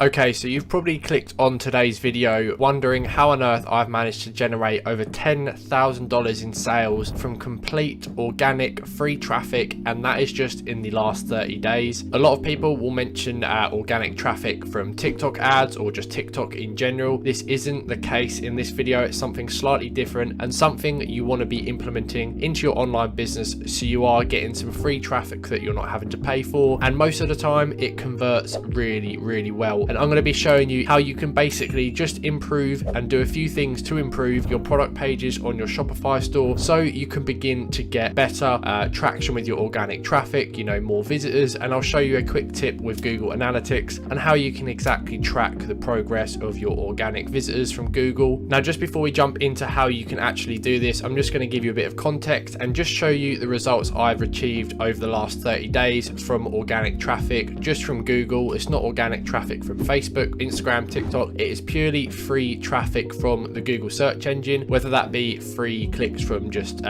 Okay, so you've probably clicked on today's video wondering how on earth I've managed to generate over $10,000 in sales from complete organic free traffic, and that is just in the last 30 days. A lot of people will mention organic traffic from TikTok ads or just TikTok in general. This isn't the case in this video. It's something slightly different and something you want to be implementing into your online business so you are getting some free traffic that you're not having to pay for, and most of the time it converts really well. And I'm going to be showing you how you can basically just improve and do a few things to improve your product pages on your Shopify store so you can begin to get better traction with your organic traffic, you know, more visitors. And I'll show you a quick tip with Google Analytics and how you can exactly track the progress of your organic visitors from Google. Now, just before we jump into how you can actually do this, I'm just going to give you a bit of context and just show you the results I've achieved over the last 30 days from organic traffic just from Google. It's not organic traffic from Facebook, Instagram, TikTok. It is purely free traffic from the Google search engine, whether that be free clicks from just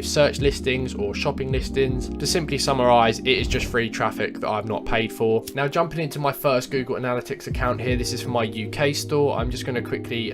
search listings or shopping listings. To simply summarize, it is just free traffic that I've not paid for. Now, jumping into my first Google Analytics account here, this is for my UK store. I'm just going to quickly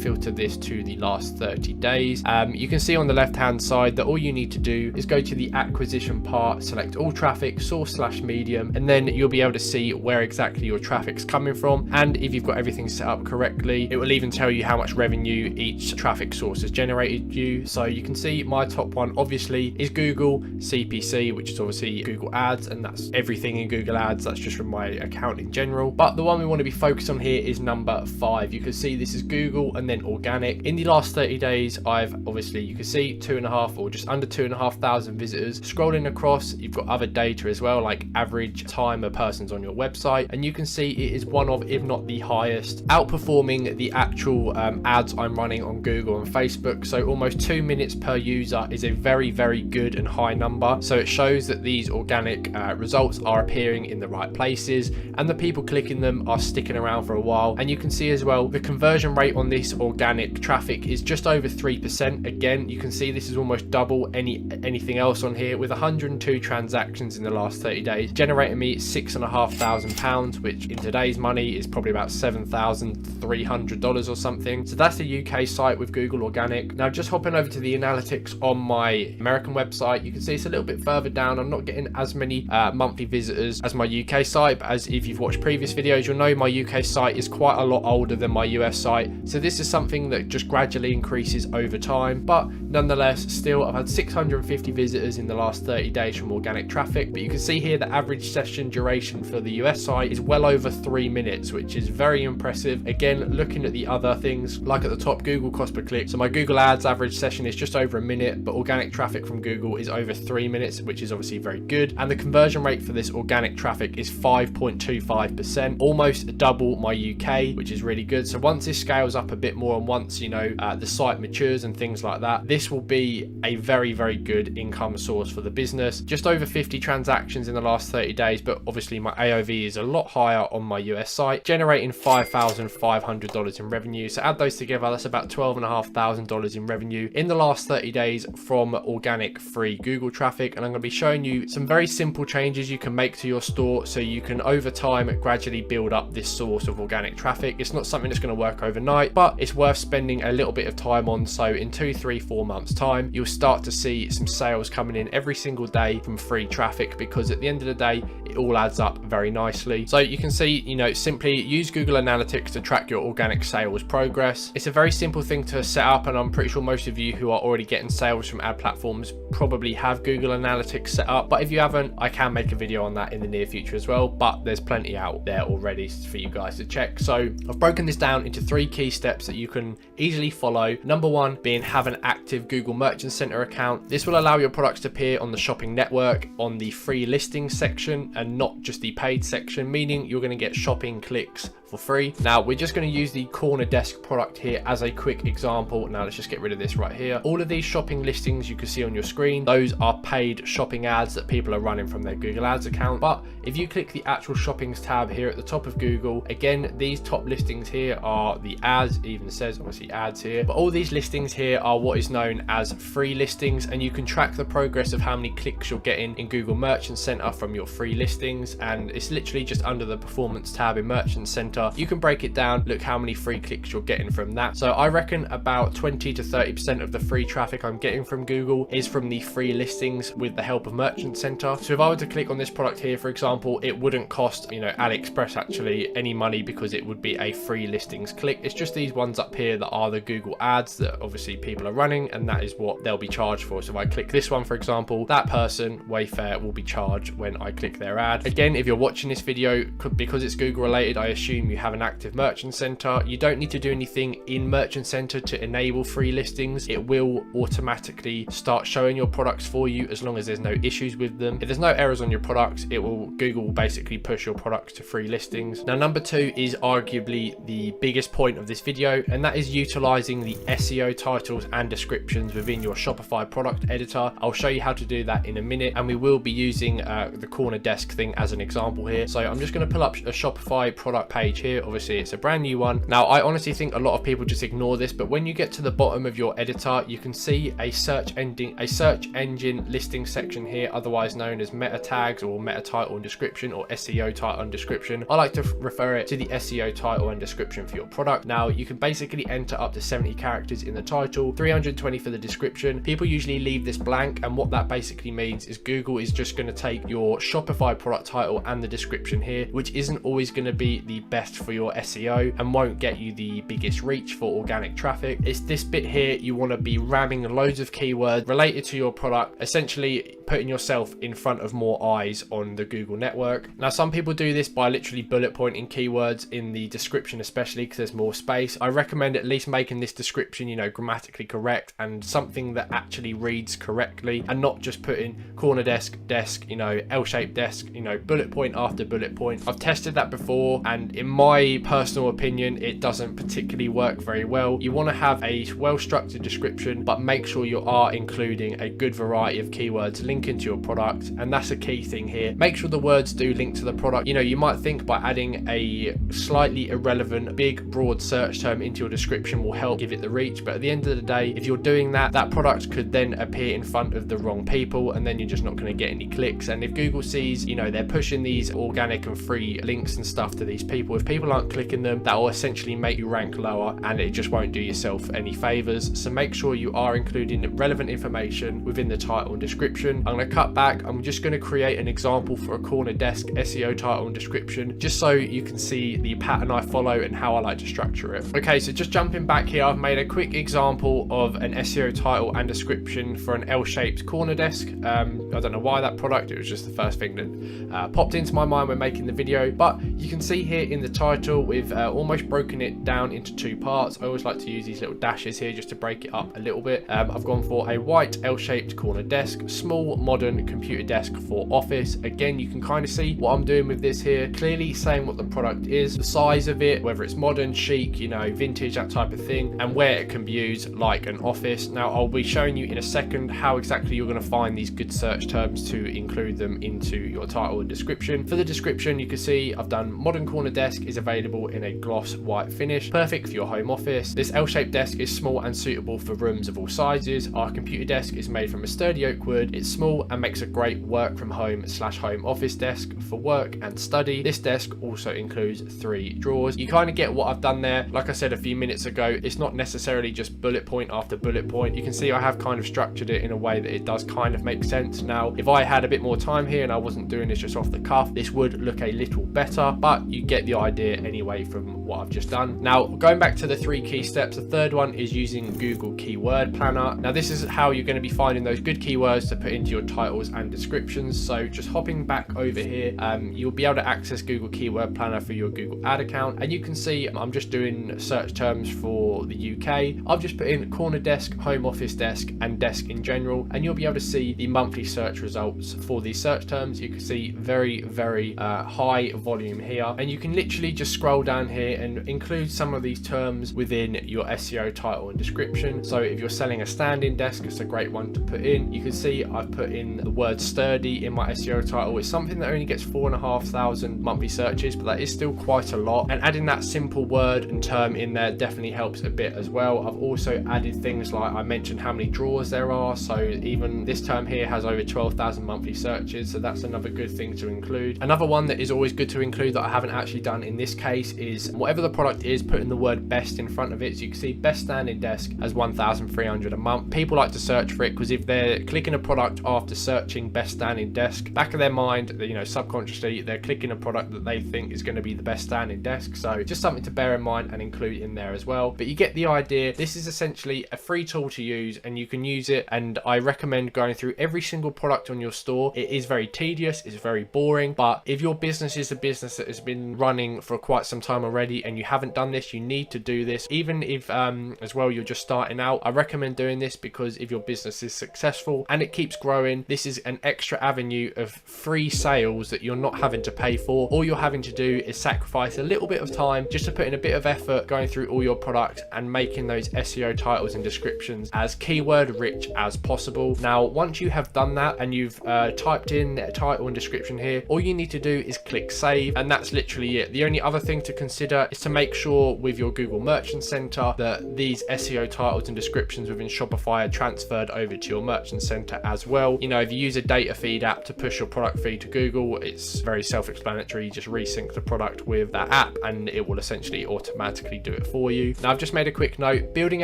filter this to the last 30 days. You can see on the left hand side that all you need to do is go to the acquisition part, select all traffic, source/medium, and then you'll be able to see where exactly your traffic's coming from. And if you've got everything set up correctly, it will even tell you how much revenue each traffic source has generated you. So you can see my top one obviously is Google CPC, which is obviously Google ads, and that's everything in Google ads. That's just from my account in general. But the one we want to be focused on here is number 5. You can see this is Google and then organic. In the last 30 days, I've obviously, you can see 2.5 or just under 2,500 visitors. Scrolling across, you've got other data as well, like average time a person's on your website, and you can see it is one of, if not the highest, outperforming the actual ads I'm running on Google and Facebook. So almost 2 minutes per user is a very good and high number. So it shows that these organic results are appearing in the right places and the people clicking them are sticking around for a while. And you can see as well the conversion rate on this organic traffic is just over 3%. Again, you can see this is almost double anything else on here, with 102 transactions in the last 30 days generating me £6,500, which in today's money is probably about $7,300 or something. So that's the UK site with Google Organic. Now, just hopping over to the analytics on my American website, you can see it's a little bit further down. I'm not getting as many monthly visitors as my UK site, but as if you've watched previous videos, you'll know my UK site is quite a lot older than my US site. So this is something that just gradually increases over time. But nonetheless, still, I've had 650 visitors in the last 30 days from organic traffic. But you can see here the average session duration for the US site is well over 3 minutes, which is very impressive. Again, looking at the other things, like at the top, Google cost per click. So my Google ads average session is just over a minute, but organic traffic from Google is over 3 minutes, which is obviously very good. And the conversion rate for this organic traffic is 5.25%, almost double my UK, which is really good. So once this scales up a bit more and once, the site matures and things like that, this will be a very good income source for the business. Just over 50 transactions in the last 30 days, but obviously my AOV is a lot higher on my US site, generating $5,500 in revenue. So add those together, that's about $12,500 in revenue in the last 30 days from organic free Google traffic. And I'm going to be showing you some very simple changes you can make to your store so you can over time gradually build up this source of organic traffic. It's not something that's going to work overnight, but it's worth spending a little bit of time on. So in 2, 3, 4 months time, you'll start to see some sales coming in every single day from free traffic, because at the end of the day, it all adds up very nicely. So you can see, simply use Google Analytics to track your organic sales progress. It's a very simple thing to set up, and I'm pretty sure most of you who are already getting sales from ad platforms probably have Google Analytics set up. But if you haven't, I can make a video on that in the near future as well, but there's plenty out there already for you guys to check. So I've broken this down into 3 key steps that you can easily follow. Number 1 being have an active Google Merchant Center account. This will allow your products to appear on the shopping network on the free listings section and not just the paid section, meaning you're going to get shopping clicks for free. Now, we're just going to use the corner desk product here as a quick example. Now, let's just get rid of this right here. All of these shopping listings you can see on your screen, those are paid shopping ads that people are running from their Google Ads account. But if you click the actual shoppings tab here at the top of Google, again, these top listings here are the ads. It even says obviously ads here, but all these listings here are what is known as free listings, and you can track the progress of how many clicks you're getting in Google Merchant Center from your free listings. And it's literally just under the performance tab in Merchant Center, you can break it down, look how many free clicks you're getting from that. So I reckon about 20 to 30% of the free traffic I'm getting from Google is from the free listings with the help of Merchant Center. So if I were to click on this product here, for example, it wouldn't cost, you know, AliExpress actually any money because it would be a free listings click. It's just these ones up here that are the Google ads that obviously people are running, and that is what they'll be charged for. So if I click this one, for example, that person, Wayfair, will be charged when I click their ad. Again, if you're watching this video, because it's Google related, I assume you have an active Merchant Center. You don't need to do anything in Merchant Center to enable free listings. It will automatically start showing your products for you as long as there's no issues with them. If there's no errors on your products, Google will basically push your products to free listings. Now, number two is arguably the biggest point of this video, and that is utilizing the SEO titles and descriptions within your Shopify product editor. I'll show you how to do that in a minute, and we will be using the corner desk thing as an example here. So I'm just going to pull up a Shopify product page here. Obviously it's a brand new one. Now I honestly think a lot of people just ignore this, but when you get to the bottom of your editor, you can see a search engine listing section here, otherwise known as meta tags or meta title and description, or SEO title and description. I like to refer it to the SEO title and description for your product. Now you can basically enter up to 70 characters in the title, 320 for the description. People usually leave this blank, and what that basically means is Google is just going to take your Shopify product title and the description here, which isn't always going to be the best for your SEO and won't get you the biggest reach for organic traffic. It's this bit here you want to be ramming loads of keywords related to your product, essentially putting yourself in front of more eyes on the Google network. Now some people do this by literally bullet pointing keywords in the description, especially because there's more space. I recommend at least making this description, you know, grammatically correct and something that actually reads correctly, and not just putting corner desk, you know, L-shaped desk, you know, bullet point after bullet point. I've tested that before, and in my personal opinion, it doesn't particularly work very well. You want to have a well-structured description, but make sure you are including a good variety of keywords linking to your product, and that's a key thing here. Make sure the words do link to the product. You know, you might think by adding a slightly irrelevant, big, broad search term into your description will help give it the reach, but at the end of the day, if you're doing that, that product could then appear in front of the wrong people, and then you're just not going to get any clicks. And if Google sees, you know, they're pushing these organic and free links and stuff to these people, if people aren't clicking them, that will essentially make you rank lower, and it just won't do yourself any favors. So make sure you are including relevant information within the title and description. I'm going to cut back. I'm just going to create an example for a corner desk SEO title and description, just so you can see the pattern I follow and how I like to structure it. Okay, so just jumping back here, I've made a quick example of an SEO title and description for an L-shaped corner desk. I don't know why that product, it was just the first thing that popped into my mind when making the video, but you can see here in the title we've almost broken it down into two parts. I always like to use these little dashes here just to break it up a little bit. I've gone for a white L-shaped corner desk, small modern computer desk for office. Again, you can kind of see what I'm doing with this here, clearly saying what the product is, the size of it, whether it's modern, chic, you know, vintage, that type of thing, and where it can be used like an office. Now I'll be showing you in a second how exactly you're going to find these good search terms to include them into your title and description. For the description, you can see I've done modern corner desk is available in a gloss white finish, perfect for your home office. This L-shaped desk is small and suitable for rooms of all sizes. Our computer desk is made from a sturdy oak wood. It's small and makes a great work from home / home office desk for work and study. This desk also includes 3 drawers. You kind of get what I've done there. Like I said a few minutes ago, it's not necessarily just bullet point after bullet point. You can see I have kind of structured it in a way that it does kind of make sense. Now, if I had a bit more time here and I wasn't doing this just off the cuff, this would look a little better, but you get the idea anyway from what I've just done. Now, going back to the 3 key steps, the third one is using Google Keyword Planner. Now, this is how you're going to be finding those good keywords to put into your titles and descriptions. So just hopping back over here, you'll be able to access Google Keyword Planner for your Google ad account, and you can see I'm just doing search terms for the UK. I've just put in corner desk, home office desk, and desk in general, and you'll be able to see the monthly search results for these search terms. You can see very high volume here, and you can literally just scroll down here and include some of these terms within your SEO title and description. So if you're selling a standing desk, it's a great one to put in. You can see I've put put in the word sturdy in my SEO title. It's something that only gets 4,500 monthly searches, but that is still quite a lot, and adding that simple word and term in there definitely helps a bit as well. I've also added things like I mentioned how many drawers there are, so even this term here has over 12,000 monthly searches, so that's another good thing to include. Another one that is always good to include that I haven't actually done in this case is whatever the product is, putting the word best in front of it. So you can see best standing desk as 1,300 a month. People like to search for it because if they're clicking a product after searching best standing desk, back of their mind, you know, subconsciously they're clicking a product that they think is going to be the best standing desk. So just something to bear in mind and include in there as well. But you get the idea. This is essentially a free tool to use, and you can use it, and I recommend going through every single product on your store. It is very tedious, it's very boring, but if your business is a business that has been running for quite some time already and you haven't done this, you need to do this. Even if as well you're just starting out, I recommend doing this because if your business is successful and it keeps growing, this is an extra avenue of free sales that you're not having to pay for. All you're having to do is sacrifice a little bit of time just to put in a bit of effort going through all your products and making those SEO titles and descriptions as keyword rich as possible. Now, once you have done that and you've typed in a title and description here, all you need to do is click save, and that's literally it. The only other thing to consider is to make sure with your Google Merchant Center that these SEO titles and descriptions within Shopify are transferred over to your Merchant Center as well. You know, if you use a data feed app to push your product feed to Google, it's very self-explanatory. You just resync the product with that app and it will essentially automatically do it for you. Now, I've just made a quick note. Building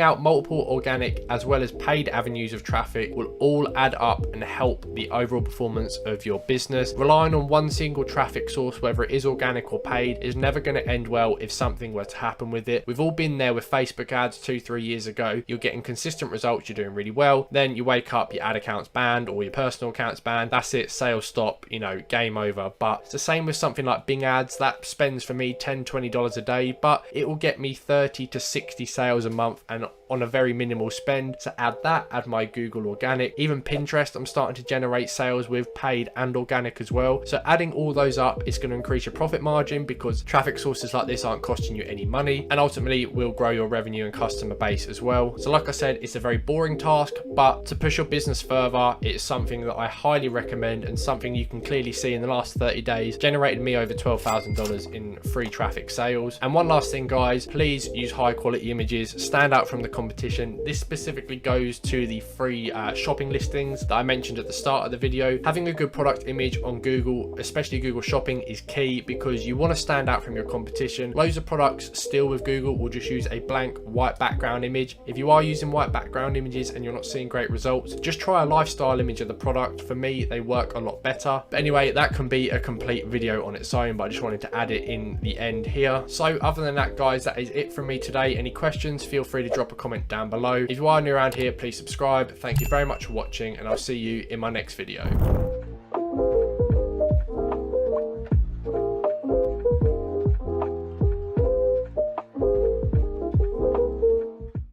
out multiple organic as well as paid avenues of traffic will all add up and help the overall performance of your business. Relying on one single traffic source, whether it is organic or paid, is never going to end well if something were to happen with it. We've all been there with Facebook ads 2-3 years ago. You're getting consistent results, you're doing really well, then you wake up, your ad account's banned or your personal account's banned. That's it, sales stop, you know, game over. But it's the same with something like Bing ads. That spends for me $10-20 a day, but it will get me 30 to 60 sales a month and on a very minimal spend. So add my Google organic. Even Pinterest, I'm starting to generate sales with paid and organic as well. So adding all those up is going to increase your profit margin because traffic sources like this aren't costing you any money, and ultimately will grow your revenue and customer base as well. So like I said, it's a very boring task, but to push your business further, it's something that I highly recommend, and something you can clearly see in the last 30 days generated me over $12,000 in free traffic sales. And one last thing, guys, please use high quality images, stand out from the competition. This specifically goes to the free shopping listings that I mentioned at the start of the video. Having a good product image on Google, especially Google Shopping, is key because you want to stand out from your competition. Loads of products still with Google will just use a blank white background image. If you are using white background images and you're not seeing great results, just try a lifestyle image of the product. For me, they work a lot better. But anyway, that can be a complete video on its own, but I just wanted to add it in the end here. So other than that, guys, that is it from me today. Any questions, feel free to drop a comment down below. If you are new around here, please subscribe. Thank you very much for watching, and I'll see you in my next video.